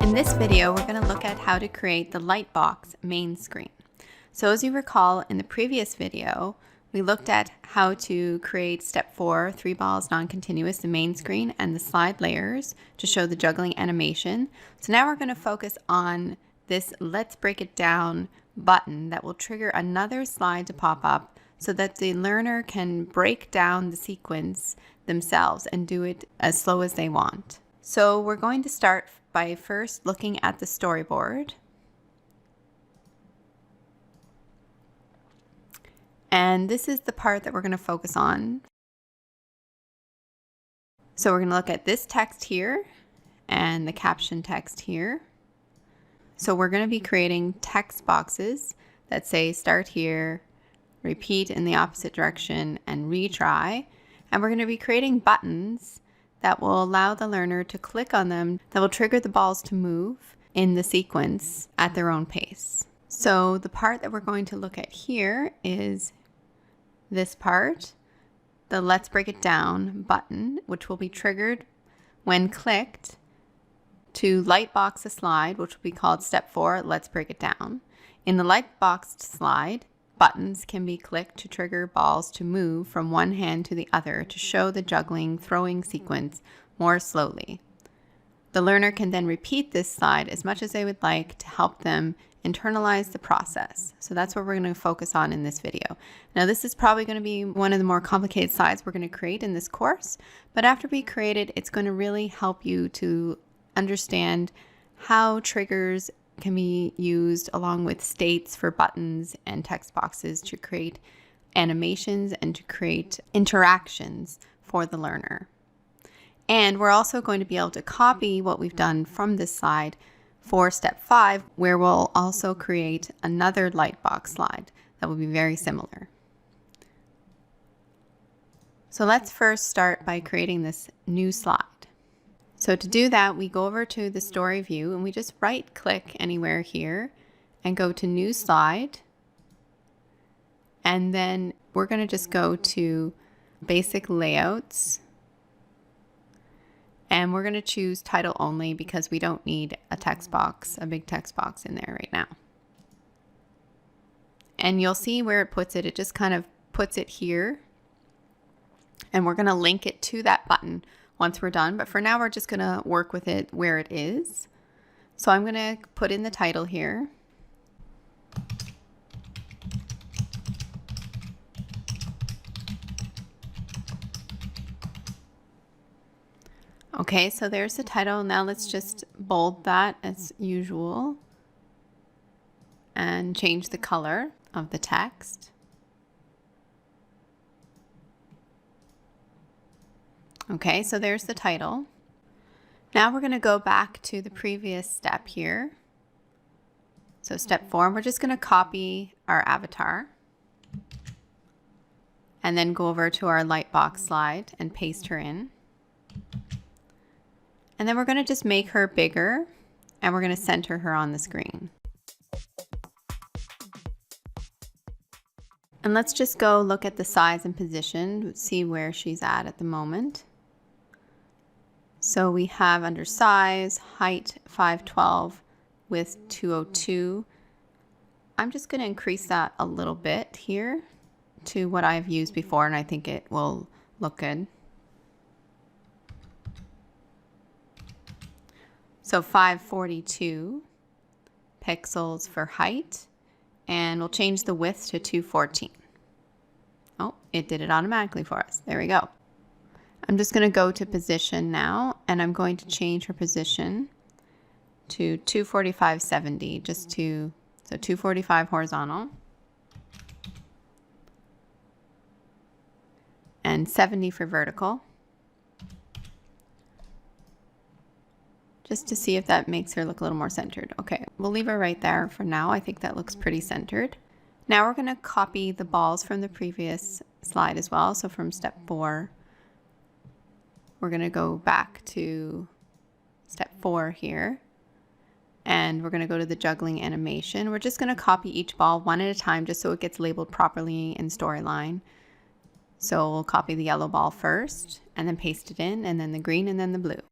In this video, we're going to look at how to create the Lightbox main screen. So as you recall, in the previous video, we looked at how to create step 4, 3 balls non-continuous, the main screen, and the slide layers to show the juggling animation. So now we're going to focus on this Let's Break It Down button that will trigger another slide to pop up so that the learner can break down the sequence themselves and do it as slow as they want. So we're going to start by first looking at the storyboard. And this is the part that we're going to focus on. So we're going to look at this text here and the caption text here. So we're going to be creating text boxes that say start here, repeat in the opposite direction, and retry. And we're going to be creating buttons that will allow the learner to click on them that will trigger the balls to move in the sequence at their own pace. So the part that we're going to look at here is this part, the Let's Break It Down button, which will be triggered when clicked to lightbox a slide, which will be called step 4, Let's Break It Down. In the lightboxed slide, buttons can be clicked to trigger balls to move from one hand to the other to show the juggling throwing sequence more slowly. The learner can then repeat this slide as much as they would like to help them internalize the process. So that's what we're going to focus on in this video. Now this is probably going to be one of the more complicated slides we're going to create in this course, but after we create it, it's going to really help you to understand how triggers can be used along with states for buttons and text boxes to create animations and to create interactions for the learner. And we're also going to be able to copy what we've done from this slide for step 5, where we'll also create another lightbox slide that will be very similar. So let's first start by creating this new slide. So to do that, we go over to the story view and we just right click anywhere here and go to new slide. And then we're going to just go to basic layouts. And we're going to choose title only because we don't need a text box, a big text box in there right now. And you'll see where it puts it. It just kind of puts it here. And we're going to link it to that button once we're done. But for now, we're just going to work with it where it is. So I'm going to put in the title here. Okay, so there's the title. Now let's just bold that as usual and change the color of the text. Okay, so there's the title. Now we're going to go back to the previous step here. So step 4, we're just going to copy our avatar and then go over to our lightbox slide and paste her in. And then we're going to just make her bigger and we're going to center her on the screen. And let's just go look at the size and position, see where she's at the moment. So we have under size, height 512, width 202. I'm just going to increase that a little bit here to what I've used before, and I think it will look good. So 542 pixels for height, and we'll change the width to 214. Oh, it did it automatically for us. There we go. I'm just going to go to position now, and I'm going to change her position to 245.70, so 245 horizontal and 70 for vertical. Just to see if that makes her look a little more centered. Okay, we'll leave her right there for now. I think that looks pretty centered. Now we're going to copy the balls from the previous slide as well. So from step 4, we're going to go back to step 4 here. And we're going to go to the juggling animation. We're just going to copy each ball one at a time just so it gets labeled properly in Storyline. So we'll copy the yellow ball first and then paste it in, and then the green and then the blue.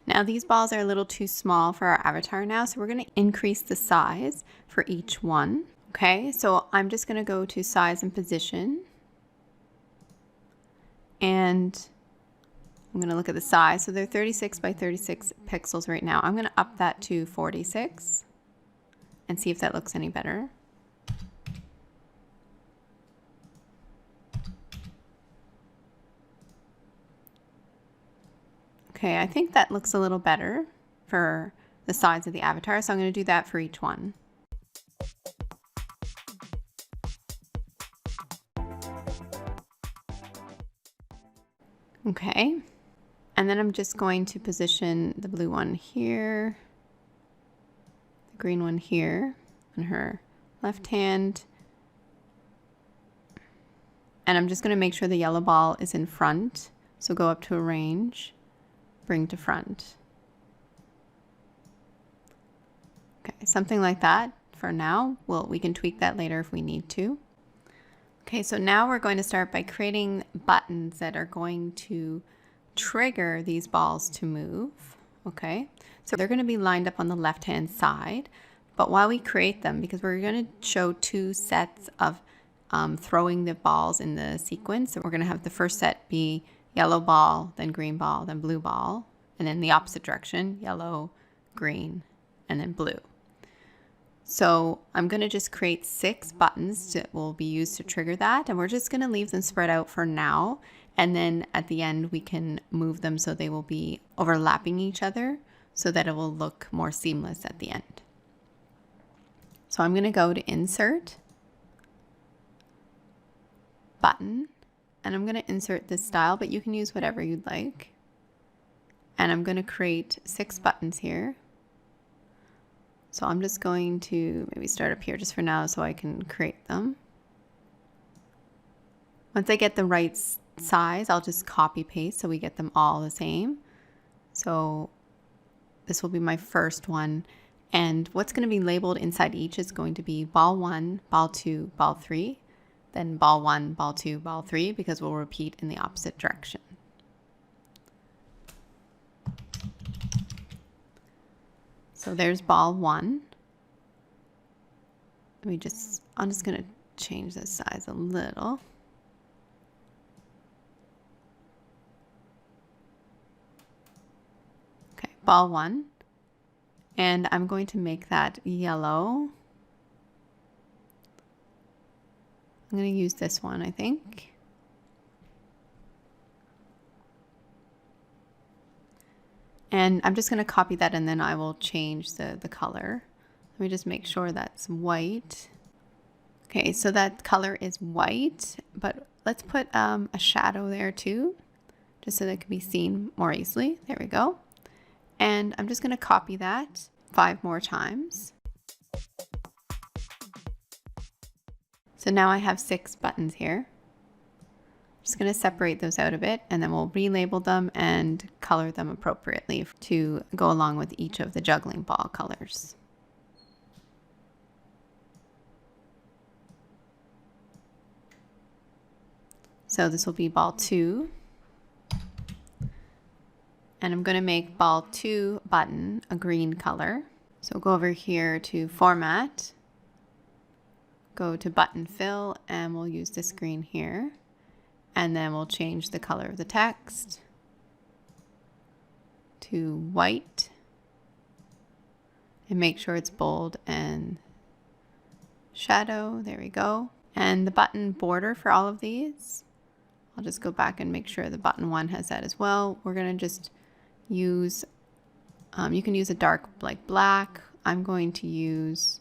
Now these balls are a little too small for our avatar now, so we're going to increase the size for each one. Okay, so I'm just going to go to size and position, and I'm going to look at the size. So they're 36 by 36 pixels right now. I'm going to up that to 46 and see if that looks any better. Okay, I think that looks a little better for the size of the avatar, so I'm going to do that for each one. Okay, and then I'm just going to position the blue one here, the green one here on her left hand, and I'm just going to make sure the yellow ball is in front, so go up to arrange, bring to front. Okay, something like that for now. We can tweak that later if we need to. Okay, so now we're going to start by creating buttons that are going to trigger these balls to move. Okay, so they're going to be lined up on the left-hand side, but while we create them, because we're going to show two sets of throwing the balls in the sequence, so we're going to have the first set be yellow ball, then green ball, then blue ball, and then the opposite direction, yellow, green, and then blue. So I'm going to just create 6 buttons that will be used to trigger that, and we're just going to leave them spread out for now, and then at the end we can move them so they will be overlapping each other so that it will look more seamless at the end. So I'm going to go to Insert, Button, and I'm going to insert this style, but you can use whatever you'd like. And I'm going to create 6 buttons here. So I'm just going to maybe start up here just for now so I can create them. Once I get the right size, I'll just copy paste so we get them all the same. So this will be my first one. And what's going to be labeled inside each is going to be ball 1, ball 2, ball 3, then ball 1, ball 2, ball 3, because we'll repeat in the opposite direction. So there's ball 1. I'm just going to change the size a little. Okay, ball 1. And I'm going to make that yellow. I'm going to use this one, I think. And I'm just going to copy that, and then I will change the color. Let me just make sure that's white. Okay, so that color is white, but let's put a shadow there too, just so that it can be seen more easily. There we go. And I'm just going to copy that 5 more times. So now I have 6 buttons here. Just going to separate those out a bit, and then we'll relabel them and color them appropriately to go along with each of the juggling ball colors. So this will be ball 2. And I'm going to make ball 2 button a green color. So go over here to Format, go to Button Fill, and we'll use this green here. And then we'll change the color of the text to white and make sure it's bold and shadow. There we go. And the button border for all of these, I'll just go back and make sure the button 1 has that as well. We're going to just use, you can use a dark like black. I'm going to use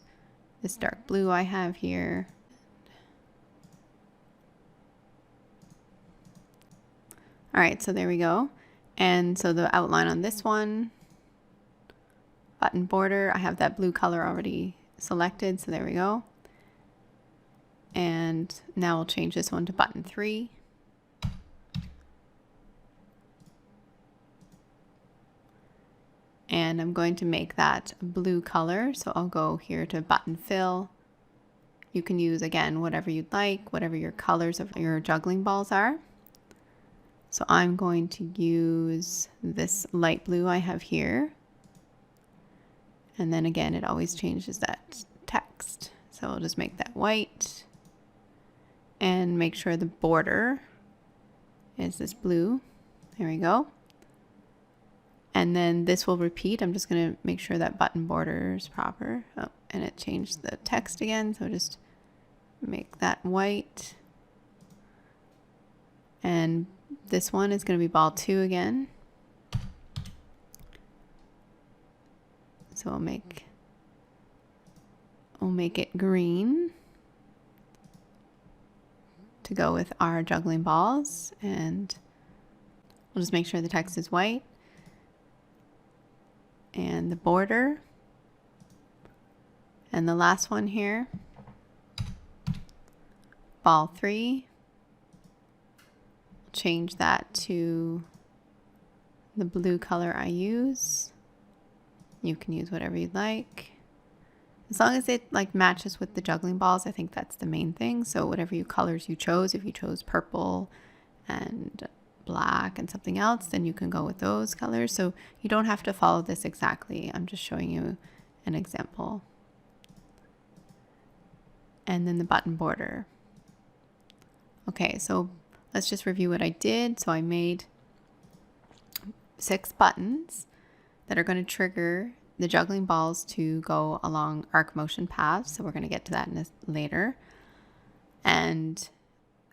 this dark blue I have here. All right, so there we go. And so the outline on this one, button border, I have that blue color already selected, so there we go. And now we'll change this one to button 3. And I'm going to make that blue color, so I'll go here to Button Fill. You can use, again, whatever you'd like, whatever your colors of your juggling balls are. So I'm going to use this light blue I have here. And then again, it always changes that text. So I'll just make that white and make sure the border is this blue. There we go. And then this will repeat. I'm just going to make sure that button border is proper. Oh, and it changed the text again. So just make that white. And this one is going to be ball 2 again. So we'll make it green to go with our juggling balls, and we'll just make sure the text is white and the border. And the last one here, ball 3, change that to the blue color I use. You can use whatever you'd like. As long as it like matches with the juggling balls, I think that's the main thing. So whatever colors you chose, if you chose purple and black and something else, then you can go with those colors. So you don't have to follow this exactly. I'm just showing you an example. And then the button border. Okay, so let's just review what I did. So I made 6 buttons that are going to trigger the juggling balls to go along arc motion paths. So we're going to get to that later. And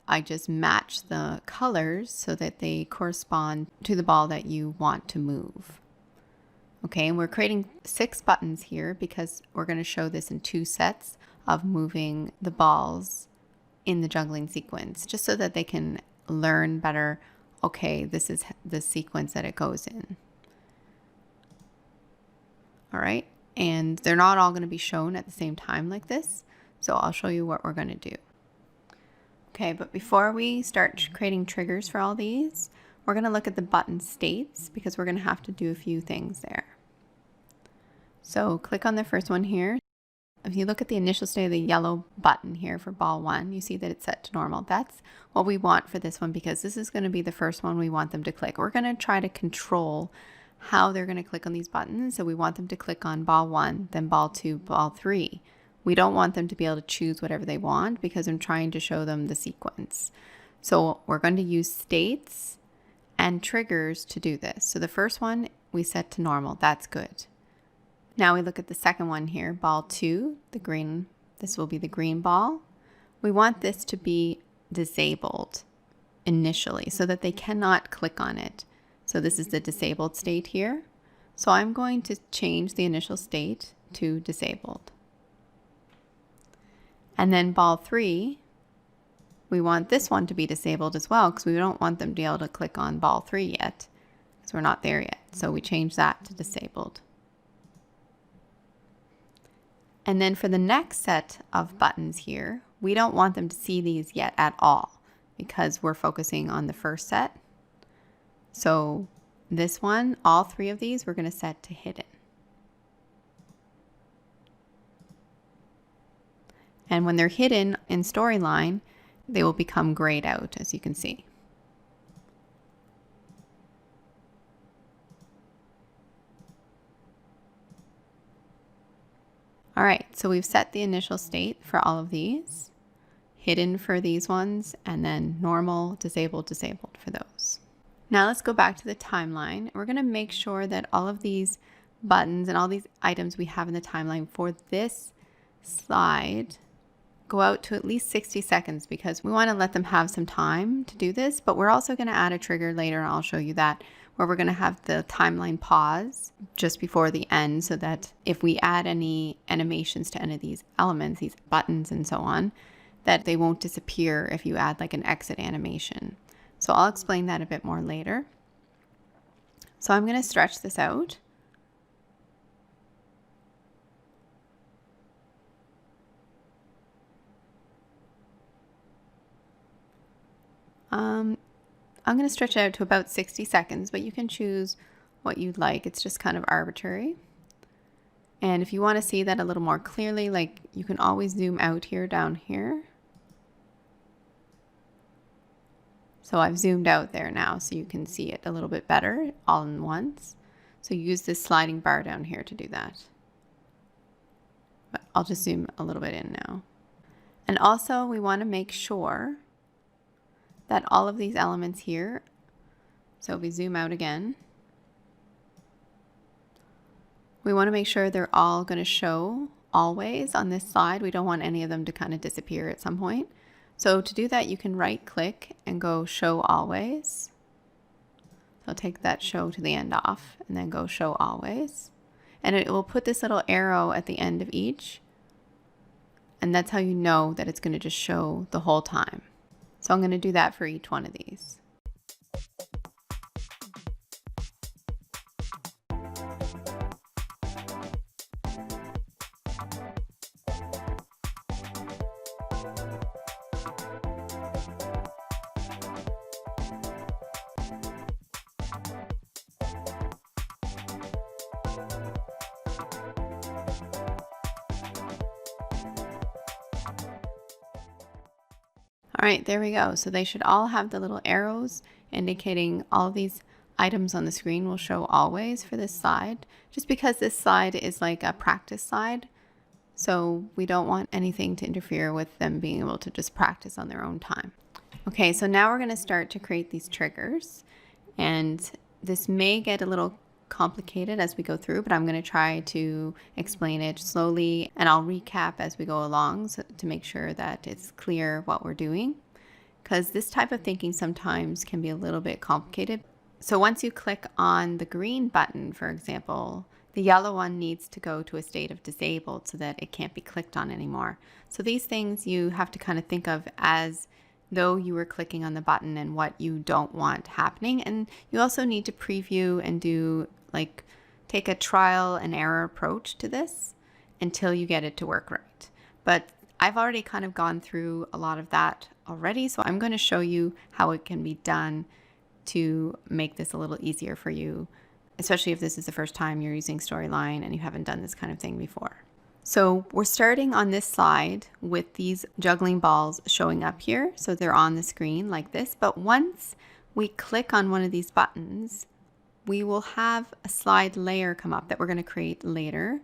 I just match the colors so that they correspond to the ball that you want to move. Okay, and we're creating 6 buttons here because we're going to show this in 2 sets of moving the balls in the juggling sequence, just so that they can learn better, okay, this is the sequence that it goes in. All right, and they're not all going to be shown at the same time like this, so I'll show you what we're going to do. Okay, but before we start creating triggers for all these, we're going to look at the button states because we're going to have to do a few things there. So click on the first one here. If you look at the initial state of the yellow button here for ball 1, you see that it's set to normal. That's what we want for this one because this is going to be the first one we want them to click. We're going to try to control how they're going to click on these buttons. So we want them to click on ball 1, then ball 2, ball 3. We don't want them to be able to choose whatever they want because I'm trying to show them the sequence. So we're going to use states and triggers to do this. So the first one we set to normal. That's good. Now we look at the second one here, ball 2, the green. This will be the green ball. We want this to be disabled initially so that they cannot click on it. So this is the disabled state here. So I'm going to change the initial state to disabled. And then ball 3, we want this one to be disabled as well because we don't want them to be able to click on ball 3 yet because we're not there yet. So we change that to disabled. And then for the next set of buttons here, we don't want them to see these yet at all because we're focusing on the first set. So this one, all 3 of these, we're going to set to hidden. And when they're hidden in storyline, they will become grayed out, as you can see. All right, so we've set the initial state for all of these, hidden for these ones, and then normal, disabled, disabled for those. Now let's go back to the timeline. We're going to make sure that all of these buttons and all these items we have in the timeline for this slide go out to at least 60 seconds because we want to let them have some time to do this, but we're also going to add a trigger later, and I'll show you that, where we're going to have the timeline pause just before the end so that if we add any animations to any of these elements, these buttons and so on, that they won't disappear if you add like an exit animation. So I'll explain that a bit more later. So I'm going to stretch this out. I'm going to stretch it out to about 60 seconds, but you can choose what you'd like. It's just kind of arbitrary. And if you want to see that a little more clearly, like you can always zoom out here, down here. So I've zoomed out there now so you can see it a little bit better all in once. So use this sliding bar down here to do that. But I'll just zoom a little bit in now. And also we want to make sure that all of these elements here, so if we zoom out again, we want to make sure they're all going to show always on this slide. We don't want any of them to kind of disappear at some point. So to do that, you can right click and go show always. So take that show to the end off and then go show always. And it will put this little arrow at the end of each. And that's how you know that it's going to just show the whole time. So I'm going to do that for each one of these. All right, there we go. So they should all have the little arrows indicating all of these items on the screen will show always for this slide, just because this slide is like a practice slide. So we don't want anything to interfere with them being able to just practice on their own time. Okay, so now we're going to start to create these triggers, and this may get a little complicated as we go through, but I'm going to try to explain it slowly, and I'll recap as we go along so to make sure that it's clear what we're doing, because this type of thinking sometimes can be a little bit complicated. So once you click on the green button, for example, the yellow one needs to go to a state of disabled so that it can't be clicked on anymore. So these things you have to kind of think of as though you were clicking on the button and what you don't want happening. And you also need to preview and do take a trial and error approach to this until you get it to work right. But I've already kind of gone through a lot of that already, so I'm going to show you how it can be done to make this a little easier for you, especially if this is the first time you're using Storyline and you haven't done this kind of thing before. So we're starting on this slide with these juggling balls showing up here. So they're on the screen like this, but once we click on one of these buttons, we will have a slide layer come up that we're going to create later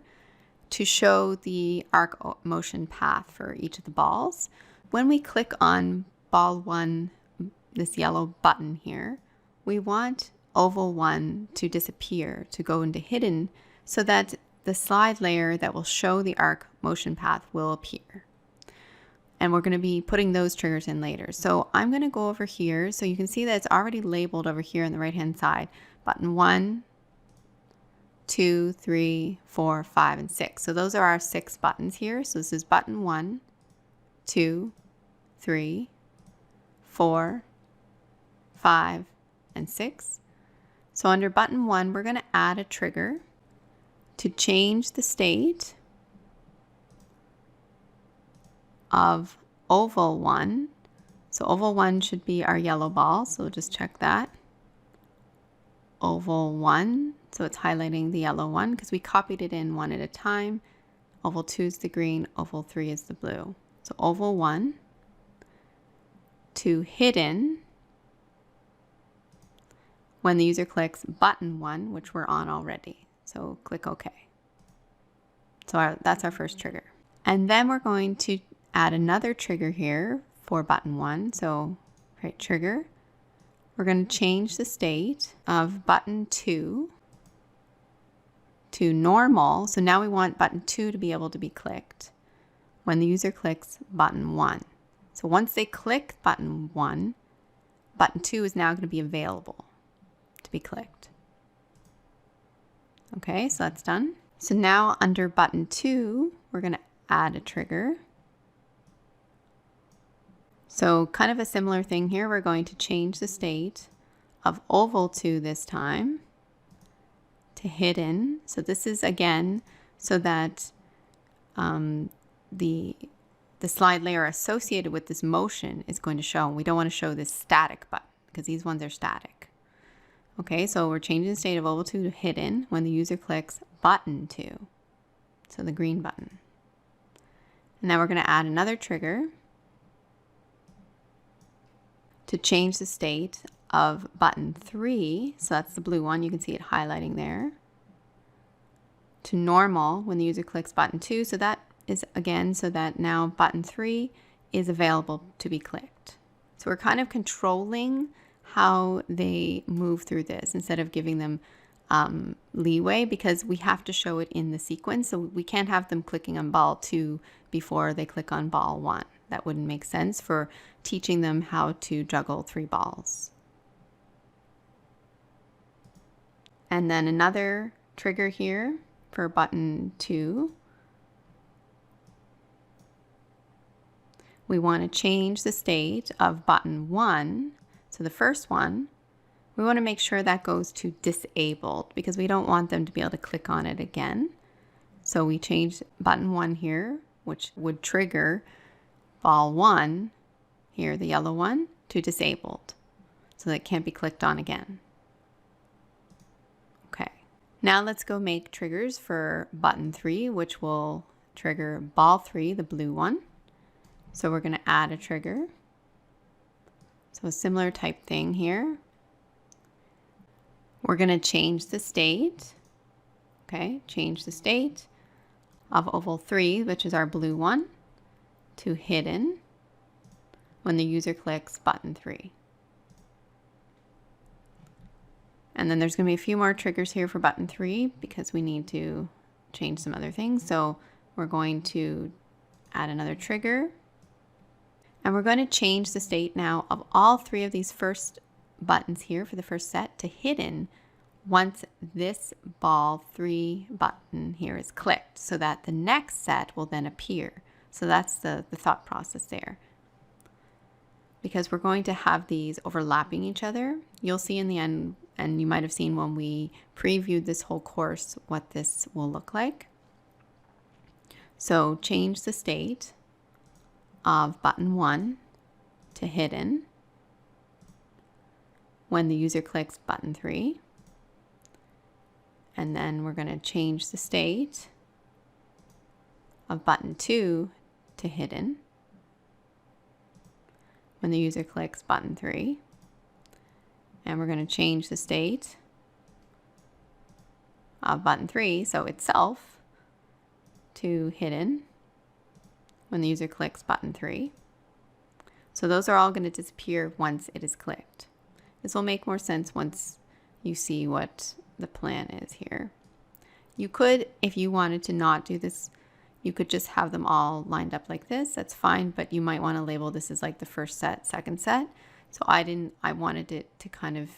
to show the arc motion path for each of the balls. When we click on ball 1, this yellow button here, we want oval 1 to disappear, to go into hidden, so that the slide layer that will show the arc motion path will appear. And we're going to be putting those triggers in later. So I'm going to go over here so you can see that it's already labeled over here on the right hand side. Button 1, 2, 3, 4, 5, and 6. So those are our 6 buttons here. So this is button 1, 2, 3, 4, 5, and 6. So under button 1, we're going to add a trigger to change the state of oval 1. So oval 1 should be our yellow ball, so we'll just check that. Oval 1, so it's highlighting the yellow one because we copied it in one at a time. Oval 2 is the green, oval 3 is the blue. So oval 1 to hidden when the user clicks button 1, which we're on already. So click OK. So that's our first trigger. And then we're going to add another trigger here for button 1. So right trigger. We're going to change the state of button 2 to normal. So now we want button 2 to be able to be clicked when the user clicks button 1. So once they click button 1, button 2 is now going to be available to be clicked. Okay, so that's done. So now under button 2, we're going to add a trigger. So kind of a similar thing here. We're going to change the state of oval 2 this time to hidden. So this is again so that the slide layer associated with this motion is going to show. We don't want to show this static button because these ones are static. Okay, so we're changing the state of oval 2 to hidden when the user clicks button 2. So the green button. And now we're going to add another trigger to change the state of button 3, so that's the blue one, you can see it highlighting there, to normal when the user clicks button 2. So that is again so that now button 3 is available to be clicked. So we're kind of controlling how they move through this instead of giving them leeway, because we have to show it in the sequence. So we can't have them clicking on ball 2 before they click on ball 1. That wouldn't make sense for teaching them how to juggle 3 balls. And then another trigger here for button 2. We want to change the state of button 1. So the first one, we want to make sure that goes to disabled because we don't want them to be able to click on it again. So we change button 1 here, which would trigger ball 1, here the yellow one, to disabled. So that it can't be clicked on again. Okay, now let's go make triggers for button 3, which will trigger ball 3, the blue one. So we're going to add a trigger. So a similar type thing here. We're going to change the state. Okay, change the state of oval 3, which is our blue one, to hidden when the user clicks button 3. And then there's going to be a few more triggers here for button 3 because we need to change some other things. So we're going to add another trigger. And we're going to change the state now of all 3 of these first buttons here for the first set to hidden once this ball 3 button here is clicked, so that the next set will then appear. So that's the thought process there. Because we're going to have these overlapping each other. You'll see in the end, and you might have seen when we previewed this whole course, what this will look like. So change the state of button 1 to hidden when the user clicks button 3. And then we're going to change the state of button 2 to hidden when the user clicks button 3. And we're going to change the state of button 3, so itself, to hidden when the user clicks button 3. So those are all going to disappear once it is clicked. This will make more sense once you see what the plan is here. You could, if you wanted to not do this, you could just have them all lined up like this. That's fine, but you might want to label this as like the first set, second set. So I wanted it to kind of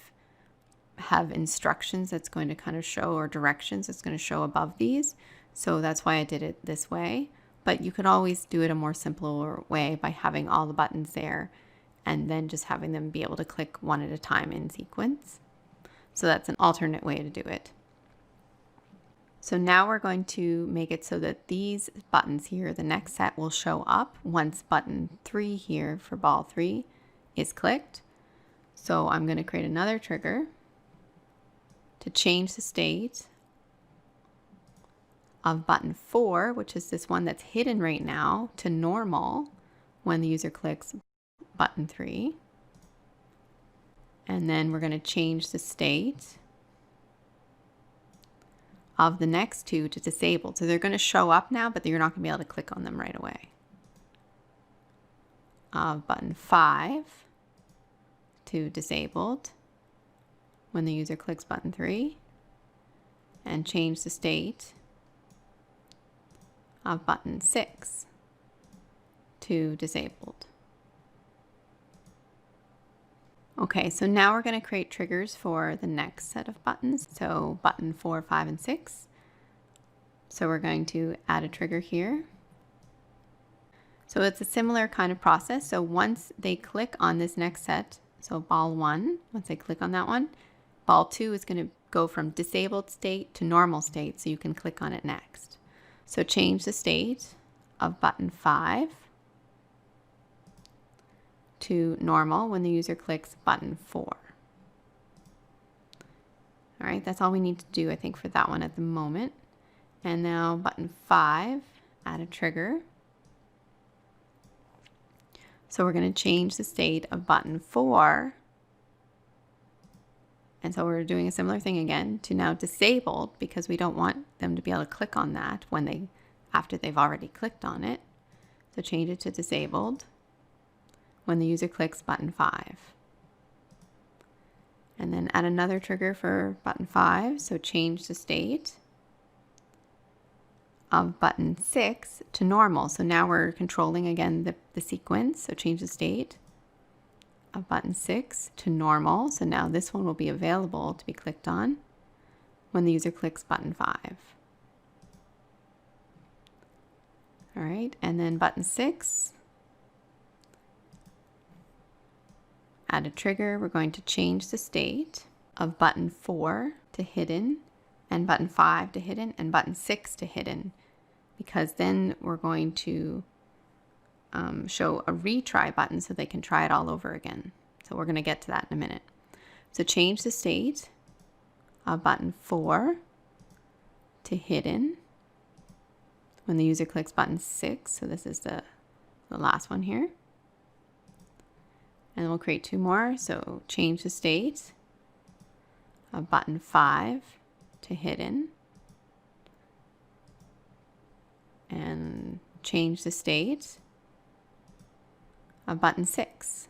have instructions that's going to kind of show, or directions that's going to show above these. So that's why I did it this way. But you could always do it a more simpler way by having all the buttons there and then just having them be able to click one at a time in sequence. So that's an alternate way to do it. So now we're going to make it so that these buttons here, the next set, will show up once button 3 here for ball 3 is clicked. So I'm going to create another trigger to change the state of button 4, which is this one that's hidden right now, to normal when the user clicks button 3. And then we're going to change the state of the next 2 to disabled. So they're going to show up now, but you're not going to be able to click on them right away. Button 5 to disabled when the user clicks button 3. And change the state of button 6 to disabled. Okay, so now we're going to create triggers for the next set of buttons. So button 4, 5, and 6. So we're going to add a trigger here. So it's a similar kind of process. So once they click on this next set, so ball 1, once they click on that one, ball 2 is going to go from disabled state to normal state, so you can click on it next. So change the state of button 5 to normal when the user clicks button 4. All right, that's all we need to do, I think, for that one at the moment. And now button 5, add a trigger. So we're going to change the state of button 4. And so we're doing a similar thing again to now disabled, because we don't want them to be able to click on that after they've already clicked on it. So change it to disabled when the user clicks button 5. And then add another trigger for button 5. So change the state of button 6 to normal. So now we're controlling again the sequence. So change the state of button 6 to normal. So now this one will be available to be clicked on when the user clicks button 5. All right, and then button 6, add a trigger. We're going to change the state of button 4 to hidden, and button 5 to hidden, and button 6 to hidden, because then we're going to show a retry button so they can try it all over again. So we're going to get to that in a minute. So change the state of button 4 to hidden when the user clicks button 6. So this is the last one here. And we'll create 2 more. So change the state of button 5 to hidden, and change the state of button 6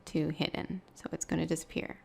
to hidden. So it's going to disappear.